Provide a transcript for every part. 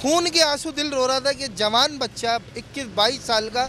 खून के आंसू दिल रो रहा था कि जवान बच्चा 21-22 साल का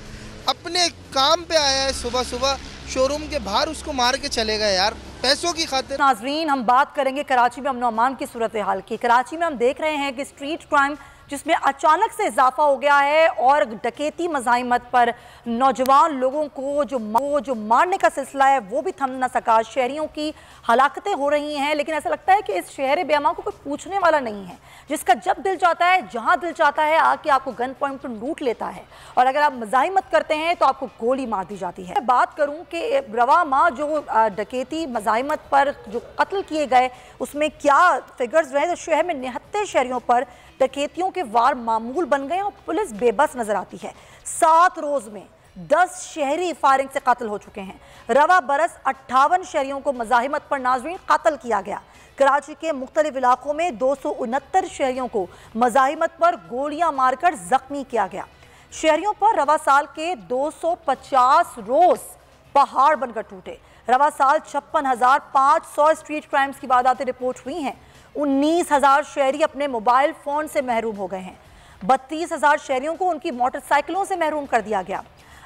अपने काम पे आया है, सुबह सुबह शोरूम के बाहर उसको मार के चले गए यार, पैसों की खातिर। नाजरीन, हम बात करेंगे कराची में अमन और अमान की सूरत हाल की। कराची में हम देख रहे हैं कि स्ट्रीट क्राइम जिसमें अचानक से इजाफा हो गया है और डकैती मज़ाहिमत पर नौजवान लोगों को जो मारने का सिलसिला है वो भी थम न सका। शहरियों की हलाकतें हो रही हैं, लेकिन ऐसा लगता है कि इस शहर बेअमा को कोई पूछने वाला नहीं है, जिसका जब दिल चाहता है, जहां दिल चाहता है, आके आपको गन पॉइंट पर लूट लेता है और अगर आप मज़ाहिमत करते हैं तो आपको गोली मार दी जाती है। बात करूं कि रवा माह जो डकैती मज़ाहिमत पर जो कत्ल किए गए उसमें क्या फिगर्स रहे, तो शहर में 69 शहरियों पर डकैतियों के वार मामूल बन गए और पुलिस बेबस नजर आती है। 7 रोज में 10 शहरी फायरिंग से कत्ल हो चुके हैं। रवा बरस 58 शहरियों को मज़ाहिमत पर नाज़रीन कत्ल किया गया। कराची के मुख्तलिफ इलाकों में 269 शहरियों को मज़ाहिमत पर गोलियां मारकर जख्मी किया गया। शहरियों पर रवा साल के 250 रोज पहाड़ बनकर टूटे। रवा साल 56,500 स्ट्रीट क्राइम्स की वारदातें रिपोर्ट हुई हैं। 19,000 शहरी अपने मोबाइल फोन से महरूम हो गए हैं। 32,000 शहरियों को उनकी मोटरसाइकिलों से महरूम कर दिया गया।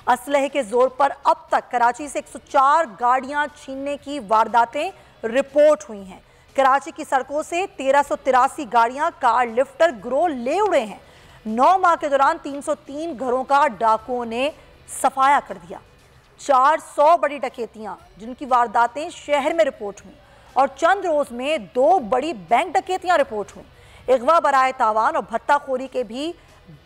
असलहे के जोर पर अब तक कराची से 104 गाड़ियां छीनने की वारदातें रिपोर्ट हुई हैं। कराची की सड़कों से 1383 गाड़ियां कार लिफ्टर गिरोह ले उड़े हैं। 9 माह के दौरान 303 घरों का डाकुओं ने सफाया कर दिया। 400 बड़ी डकैतियां जिनकी वारदातें शहर में रिपोर्ट हुई और चंद रोज में 2 बड़ी बैंक डकैतियां रिपोर्ट हुई। अगवा बराए तावान और भत्ताखोरी के भी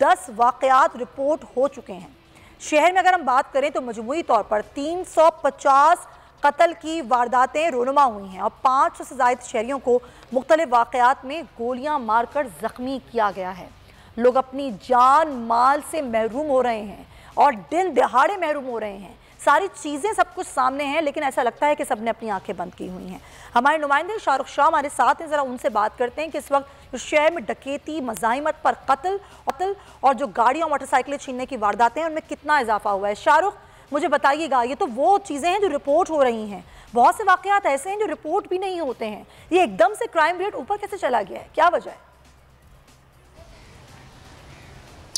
10 वाकयात रिपोर्ट हो चुके हैं। शहर में अगर हम बात करें तो मजमूई तौर पर 350 कत्ल की वारदातें रोनुमा हुई हैं और 500 से ज़ायद शहरियों को मुख्तलिफ वाकयात में गोलियां मारकर जख्मी किया गया है। लोग अपनी जान माल से महरूम हो रहे हैं और दिन दहाड़े महरूम हो रहे हैं। सारी चीज़ें सब कुछ सामने हैं, लेकिन ऐसा लगता है कि सबने अपनी आंखें बंद की हुई हैं। हमारे नुमाइंदे शाहरुख शाह हमारे साथ हैं, ज़रा उनसे बात करते हैं कि इस वक्त शहर में डकैती, मज़ाहिमत पर कत्ल और जो गाड़ियाँ मोटरसाइकिलें छीनने की वारदातें हैं उनमें कितना इजाफा हुआ है। शाहरुख, मुझे बताइएगा, ये तो वो चीज़ें हैं जो रिपोर्ट हो रही हैं, बहुत से वाक़यात ऐसे हैं जो रिपोर्ट भी नहीं होते हैं। ये एकदम से क्राइम रेट ऊपर कैसे चला गया है, क्या वजह है?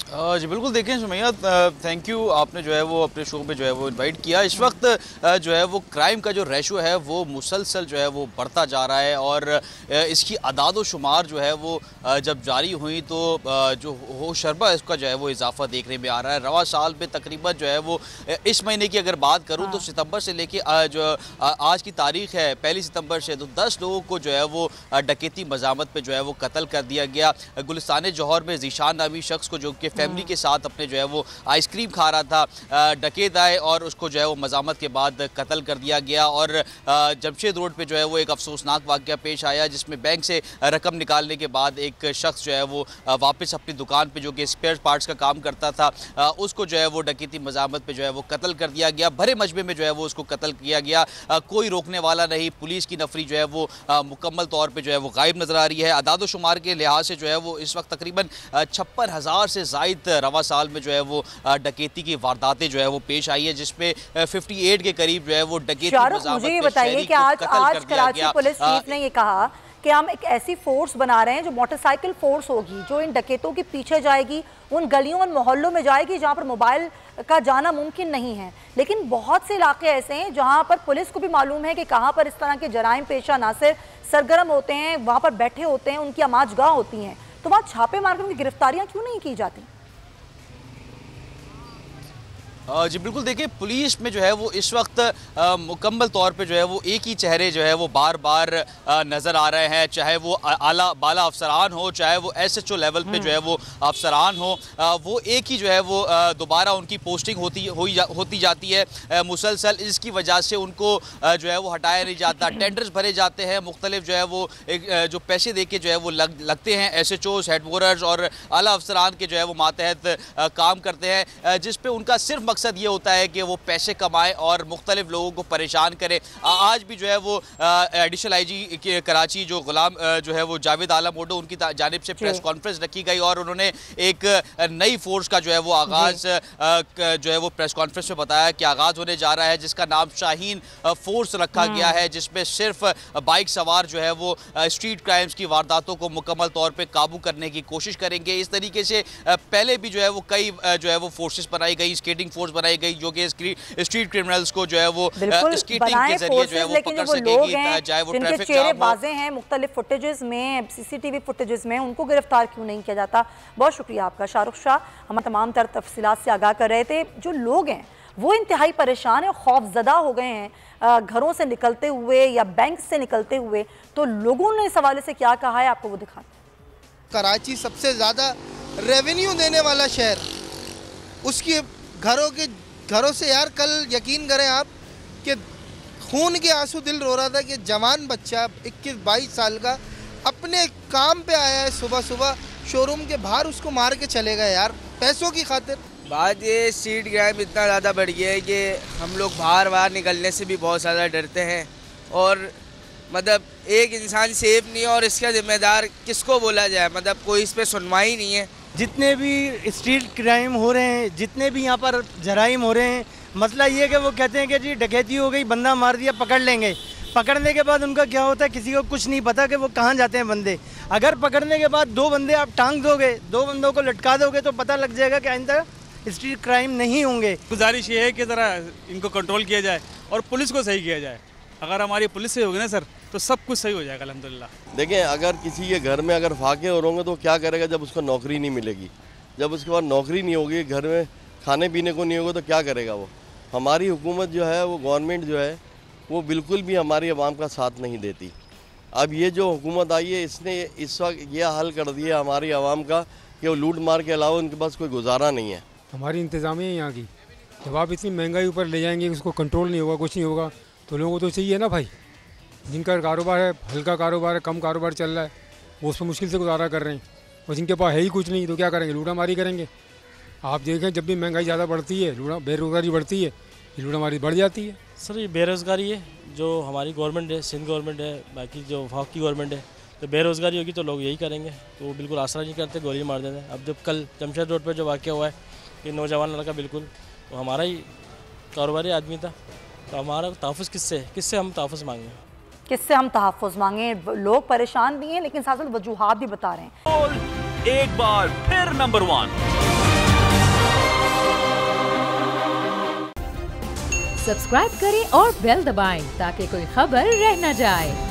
जी बिल्कुल, देखें सुमैया, थैंक यू, आपने जो है वो अपने शो पे जो है वो इनवाइट किया। इस वक्त जो है वो क्राइम का जो रेशो है वो मुसलसल जो है वो बढ़ता जा रहा है और इसकी अदाद व शुमार जो है वो जब जारी हुई तो जो होशरबा इसका जो है वो इजाफा देखने में आ रहा है। रवा साल में तकरीबन जो है वो इस महीने की अगर बात करूँ तो सितंबर से लेके जो आज की तारीख है 1 सितंबर से, तो 10 लोगों को जो है वो डकैती मज़ामत पे जो है वो कत्ल कर दिया गया। गुलिस्तान जौहर में जीशान नामी शख्स को, जो कि फैमिली के साथ अपने जो है वो आइसक्रीम खा रहा था, डकैत आए और उसको जो है वो मज़ामत के बाद कत्ल कर दिया गया। और जमशेद रोड पे जो है वो एक अफसोसनाक वाक़या पेश आया जिसमें बैंक से रकम निकालने के बाद एक शख्स जो है वो वापस अपनी दुकान पे, जो कि स्पेयर पार्ट्स का काम करता था, उसको जो है वो डकैती मज़ामत पे जो है वो कत्ल कर दिया गया। भरे मजमे में जो है वो उसको कत्ल किया गया, कोई रोकने वाला नहीं। पुलिस की नफरी जो है वो मुकम्मल तौर पर जो है वो गायब नज़र आ रही है। अदाद व शुमार के लिहाज से जो है वो इस वक्त तकरीबन 56,000 से ज़ायद रवा साल में जो है वो डकैती की वारदातें जो है वो पेश आई है, जिसमें 58 के करीब जो है वो डकैती मुझे ये बताइए कि आज कराची पुलिस चीफ ने ये कहा कि हम एक ऐसी फोर्स बना रहे हैं जो मोटरसाइकिल फोर्स होगी, जो इन डकैतों के पीछे जाएगी, उन गलियों और मोहल्लों में जाएगी जहां पर मोबाइल का जाना मुमकिन नहीं है। लेकिन बहुत से इलाके ऐसे हैं जहां पर पुलिस को भी मालूम है कि कहां पर इस तरह के जराइम पेशा नासिर सरगर्म होते हैं, वहां पर बैठे होते हैं, उनकी आमाजगाह होती हैं, तो वहाँ छापे मारकर उनकी गिरफ्तारियाँ क्यों नहीं की जाती? जी बिल्कुल, देखिए पुलिस में जो है वो इस वक्त मुकम्मल तौर पे जो है वो एक ही चेहरे जो है वो बार बार नज़र आ रहे हैं, चाहे वो आला बाला अफसरान हो, चाहे वो SHO लेवल पे जो है वो अफसरान हो, वो एक ही जो है वो दोबारा उनकी पोस्टिंग होती जाती है मुसलसल। इसकी वजह से उनको जो है वो हटाया नहीं जाता। टेंडर्स भरे जाते हैं, मुख्तलिफ जो है वो जो पैसे दे के जो है वो लगते हैं। SHOs, हेडवोरर्स और आला अफसरान के जो है वो मातहत काम करते हैं, जिस पे उनका सिर्फ मकसद ये होता है कि वो पैसे कमाए और मुख्तलिफ लोगों को परेशान करे। आज भी जो है वो एडिशनल IG कराची जो गुलाम जो है वो जावेद आलम ओडो, उनकी जानिब से प्रेस कॉन्फ्रेंस रखी गई और उन्होंने एक नई फोर्स का जो है वो आगाज़ जो है वो प्रेस कॉन्फ्रेंस में बताया कि आगाज़ होने जा रहा है, जिसका नाम शाहीन फोर्स रखा गया है, जिसमें सिर्फ बाइक सवार जो है वो स्ट्रीट क्राइम्स की वारदातों को मुकम्मल तौर पे काबू करने की कोशिश करेंगे। इस तरीके से पहले भी जो है वो कई जो है वो फोर्सेस बनाई गई, स्केटिंग फोर्स बनाई गई, जो कि स्ट्रीट क्रिमिनल्स को जो है वो स्केटिंग के जरिए जो है वो पकड़ सकेगी, चाहे वो ट्रैफिक जाम बाजें हैं मुख्तलिफ फुटेजेस में, CCTV फुटेजेस में, उनको गिरफ्तार क्यों नहीं किया जाता। बहुत शुक्रिया आपका शाहरुख शाह, हम तमाम तर तफसीलात से आगाह कर रहे थे। जो लोग हैं वो इंतहाई परेशान है, खौफजदा हो गए हैं घरों से निकलते हुए या बैंक से निकलते हुए। तो लोगों ने इस हवाले से क्या कहा है आपको वो दिखाते हैं। कराची सबसे ज़्यादा रेवेन्यू देने वाला शहर, उसकी घरों से यार कल यकीन करें आप कि खून के आंसू दिल रो रहा था कि जवान बच्चा 21-22 साल का अपने काम पे आया है, सुबह सुबह शोरूम के बाहर उसको मार के चले गए यार, पैसों की खातिर। बात ये स्ट्रीट क्राइम इतना ज़्यादा बढ़ गया है कि हम लोग बाहर निकलने से भी बहुत ज़्यादा डरते हैं और मतलब एक इंसान सेफ नहीं है और इसका जिम्मेदार किसको बोला जाए, मतलब कोई इस पर सुनवाई नहीं है। जितने भी स्ट्रीट क्राइम हो रहे हैं, जितने भी यहाँ पर जराइम हो रहे हैं, मसला ये है कि वो कहते हैं कि जी डकैती हो गई, बंदा मार दिया, पकड़ लेंगे। पकड़ने के बाद उनका क्या होता है, किसी को कुछ नहीं पता कि वो कहाँ जाते हैं बंदे। अगर पकड़ने के बाद 2 बंदे आप टांग दोगे, 2 बंदों को लटका दोगे तो पता लग जाएगा कि आइंदा स्ट्रीट क्राइम नहीं होंगे। गुजारिश ये है कि ज़रा इनको कंट्रोल किया जाए और पुलिस को सही किया जाए। अगर हमारी पुलिस सही होगी ना सर, तो सब कुछ सही हो जाएगा अल्हम्दुलिल्लाह। देखें, अगर किसी के घर में अगर फाके हो होंगे तो क्या करेगा जब उसको नौकरी नहीं मिलेगी, जब उसके बाद नौकरी नहीं होगी, घर में खाने पीने को नहीं होगा तो क्या करेगा वो। हमारी हुकूमत जो है वो गवर्नमेंट जो है वो बिल्कुल भी हमारी आवाम का साथ नहीं देती। अब ये जो हुकूमत आई है इसने इस वक्त ये हाल कर दिया हमारी आवाम का कि वो लूट मार के अलावा उनके पास कोई गुजारा नहीं है। हमारी इंतज़ामिया यहाँ की जब आप इतनी महंगाई ऊपर ले जाएंगे, उसको कंट्रोल नहीं होगा, कुछ नहीं होगा, तो लोगों को तो चाहिए ना भाई, जिनका कारोबार है, हल्का कारोबार है, कम कारोबार चल रहा है, वो उस पर मुश्किल से गुजारा कर रहे हैं, और जिनके पास है ही कुछ नहीं तो क्या करेंगे, लूटा मारी करेंगे। आप देखें जब भी महंगाई ज़्यादा बढ़ती है, बेरोज़गारी बढ़ती है, लूटा मारी बढ़ जाती है। सर ये बेरोज़गारी है जो हमारी गवर्नमेंट है, सिंध गवर्नमेंट है, बाकी जो वफाक की गवर्नमेंट है, तो बेरोज़गारी होगी तो लोग यही करेंगे, तो वो बिल्कुल आसरा नहीं करते, गोली मार देते हैं। अब जब कल जमशेद रोड पर जो वाक़या हुआ है कि नौजवान लड़का बिल्कुल तो हमारा ही कारोबारी आदमी था, तो हमारा तहफ़्फ़ुज़ किससे हम तहफ़्फ़ुज़ मांगें, किससे हम तहफ़्फ़ुज़ मांगें। लोग परेशान भी हैं लेकिन साथ साथ वजूहात भी बता रहे हैं। एक बार फिर नंबर 1 सब्सक्राइब करें और बेल दबाएं ताकि कोई खबर रह न जाए।